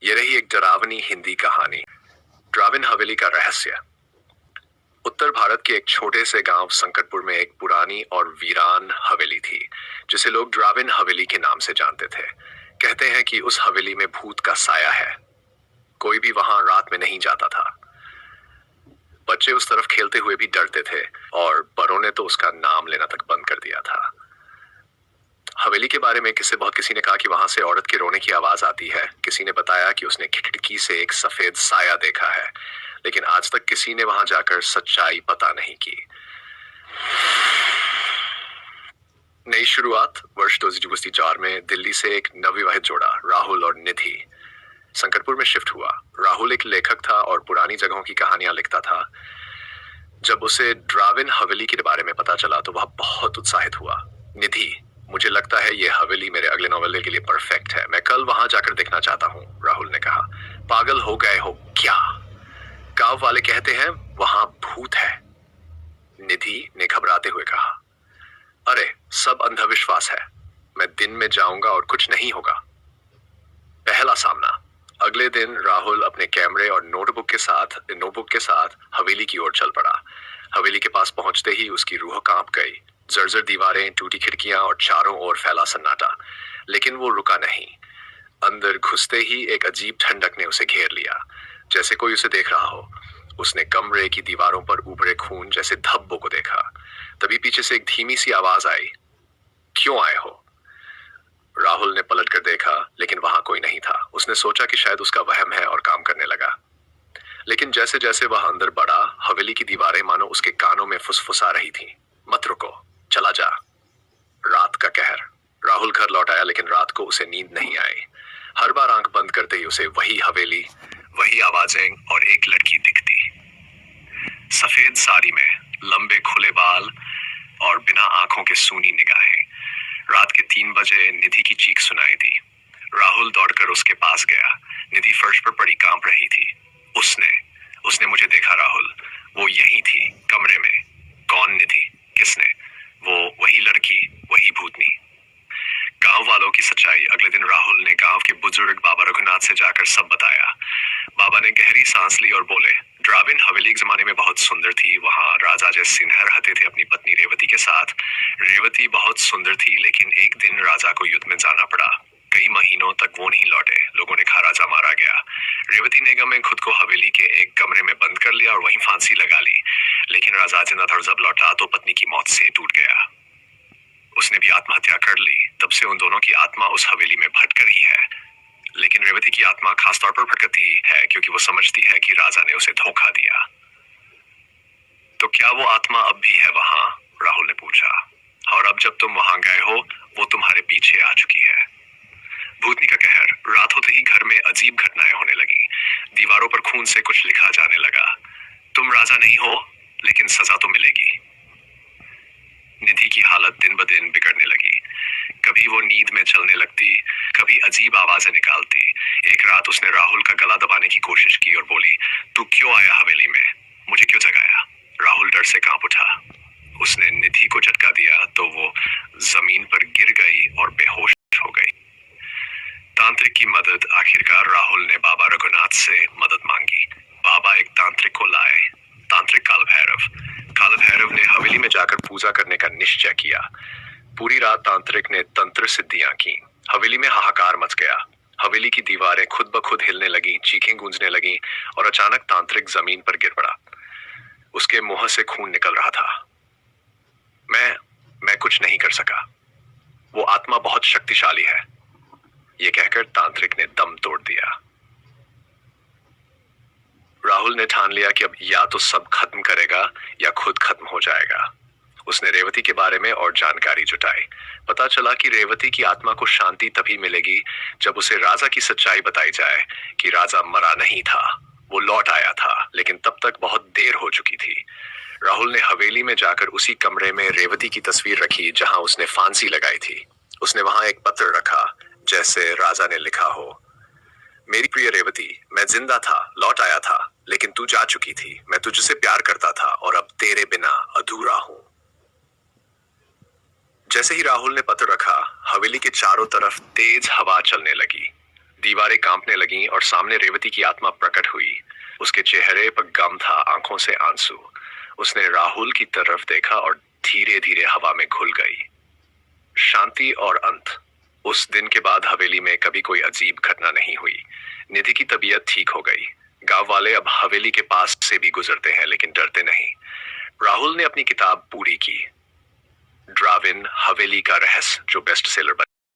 ये रही एक डरावनी हिंदी कहानी, ड्राविन हवेली का रहस्य। उत्तर भारत के एक छोटे से गांव संकटपुर में एक पुरानी और वीरान हवेली थी, जिसे लोग ड्राविन हवेली के नाम से जानते थे। कहते हैं कि उस हवेली में भूत का साया है। कोई भी वहां रात में नहीं जाता था। बच्चे उस तरफ खेलते हुए भी डरते थे और बड़ों ने तो उसका नाम लेना तक बंद कर दिया था। हवेली के बारे में किसी ने कहा कि वहां से औरत के रोने की आवाज आती है। किसी ने बताया कि उसने खिड़की से एक सफेद साया देखा है, लेकिन आज तक किसी ने वहां जाकर सच्चाई पता नहीं की। नई शुरुआत वर्ष 2024 में दिल्ली से एक नवविवाहित जोड़ा राहुल और निधि संकटपुर में शिफ्ट हुआ। राहुल एक लेखक था और पुरानी जगहों की कहानियां लिखता था। जब उसे ड्राविन हवेली के बारे में पता चला तो वह बहुत उत्साहित हुआ। निधि, मुझे लगता है ये हवेली मेरे अगले नॉवेल के लिए परफेक्ट है। मैं कल वहां जाकर देखना चाहता हूँ, राहुल ने कहा। पागल हो गए हो क्या? गांव वाले कहते हैं वहां भूत है, निधि ने घबराते हुए कहा। अरे, सब अंधविश्वास है। मैं दिन में जाऊंगा और कुछ नहीं होगा। पहला सामना। अगले दिन राहुल अपने कैमरे और नोटबुक के साथ हवेली की ओर चल पड़ा। हवेली के पास पहुंचते ही उसकी रूह कांप गई। जर्जर दीवारें, टूटी खिड़कियां और चारों ओर फैला सन्नाटा। लेकिन वो रुका नहीं। अंदर घुसते ही एक अजीब ठंडक ने उसे घेर लिया, जैसे कोई उसे देख रहा हो। उसने कमरे की दीवारों पर उभरे खून जैसे धब्बों को देखा। तभी पीछे से एक धीमी सी आवाज आई, क्यों आए हो? राहुल ने पलट कर देखा, लेकिन वहां कोई नहीं था। उसने सोचा कि शायद उसका वहम है और काम करने लगा। लेकिन जैसे जैसे वह अंदर बढ़ा, हवेली की दीवारें मानो उसके कानों में फुसफुसा रही थीं। मत रुको, चला जा। रात का कहर। राहुल घर लौट आया, लेकिन रात को उसे नींद नहीं आई। हर बार आंख बंद करते ही उसे वही हवेली, वही आवाजें और एक लड़की दिखती। सफेद साड़ी में, लंबे खुले बाल और बिना आंखों के सूनी निगाहें। रात के 3 बजे निधि की चीख सुनाई दी। राहुल दौड़कर उसके पास गया। निधि फर्श पर पड़ी कांप रही थी। उसने मुझे देखा राहुल। वो यही थी, कमरे में। कौन निधि? किसने? वो वही लड़की, वही भूतनी। गांव वालों की सच्चाई। अगले दिन राहुल ने गांव के बुजुर्ग बाबा रघुनाथ से जाकर सब बताया। बाबा ने गहरी सांस ली और बोले, ड्राविन हवेली एक जमाने में बहुत सुंदर थी। वहां राजा जय सिन्हा रहते थे अपनी पत्नी रेवती के साथ। रेवती बहुत सुंदर थी, लेकिन एक दिन राजा को युद्ध में जाना पड़ा। कई महीनों तक वो नहीं लौटे। लोगों ने कहा राजा मारा गया। रेवती ने गम में खुद को हवेली के एक कमरे में बंद कर लिया और वहीं फांसी लगा ली। लेकिन राजा जिंदा था और जब लौटा तो पत्नी की मौत से टूट गया। उसने भी आत्महत्या कर ली। तब से उन दोनों की आत्मा उस हवेली में भटक रही है। लेकिन रेवती की आत्मा खासतौर पर भटकती है क्योंकि वो समझती है कि राजा ने उसे धोखा दिया। तो क्या वो आत्मा अब भी है वहां? राहुल ने पूछा। और अब जब तुम वहां गए हो, वो तुम्हारे पीछे आ चुकी है। भूतनी का कहर। रात होते ही घर में अजीब घटनाएं होने लगी। दीवारों पर खून से कुछ लिखा जाने लगा। तुम राजा नहीं हो, लेकिन सजा तो मिलेगी। निधि की हालत दिन ब दिन बिगड़ने लगी। कभी वो नींद में चलने लगती, कभी अजीब आवाजें निकालती। एक रात उसने राहुल का गला दबाने की कोशिश की और बोली, तू क्यों आया हवेली में? मुझे क्यों जगाया? राहुल डर से कांप उठा। उसने निधि को झटका दिया तो वो जमीन पर गिर गई और बेहोश हो गई। तांत्रिक की मदद। आखिरकार राहुल ने बाबा रघुनाथ से मदद मांगी। बाबा एक तांत्रिक को लाए, तांत्रिक काल भैरव ने हवेली में जाकर पूजा करने का निश्चय किया। पूरी रात तांत्रिक ने तंत्र सिद्धियां की। हवेली में हाहाकार मच गया। हवेली की दीवारें खुद ब खुद हिलने लगी, चीखें गूंजने लगी और अचानक तांत्रिक जमीन पर गिर पड़ा। उसके मुंह से खून निकल रहा था। मैं कुछ नहीं कर सका। वो आत्मा बहुत शक्तिशाली है, ये कहकर तांत्रिक ने दम तोड़ दिया। राहुल ने ठान लिया कि अब या तो सब खत्म करेगा या खुद खत्म हो जाएगा। उसने रेवती के बारे में और जानकारी जुटाई। पता चला कि रेवती की आत्मा को शांति तभी मिलेगी जब उसे राजा की सच्चाई बताई जाए कि राजा मरा नहीं था, वो लौट आया था, लेकिन तब तक बहुत देर हो चुकी थी। राहुल ने हवेली में जाकर उसी कमरे में रेवती की तस्वीर रखी जहां उसने फांसी लगाई थी। उसने वहां एक पत्र रखा, जैसे राजा ने लिखा हो, मेरी प्रिय रेवती, मैं जिंदा था, लौट आया था, लेकिन तू जा चुकी थी। मैं तुझसे प्यार करता था और अब तेरे बिना अधूरा हूं। जैसे ही राहुल ने पत्र रखा, हवेली के चारों तरफ तेज हवा चलने लगी। दीवारें कांपने लगीं और सामने रेवती की आत्मा प्रकट हुई। उसके चेहरे पर गम था, आंखों से आंसू। उसने राहुल की तरफ देखा और धीरे धीरे हवा में घुल गई। शांति और अंत। उस दिन के बाद हवेली में कभी कोई अजीब घटना नहीं हुई। निधि की तबीयत ठीक हो गई। गांव वाले अब हवेली के पास से भी गुजरते हैं लेकिन डरते नहीं। राहुल ने अपनी किताब पूरी की, ड्राविन हवेली का रहस्य, जो बेस्ट सेलर बनी।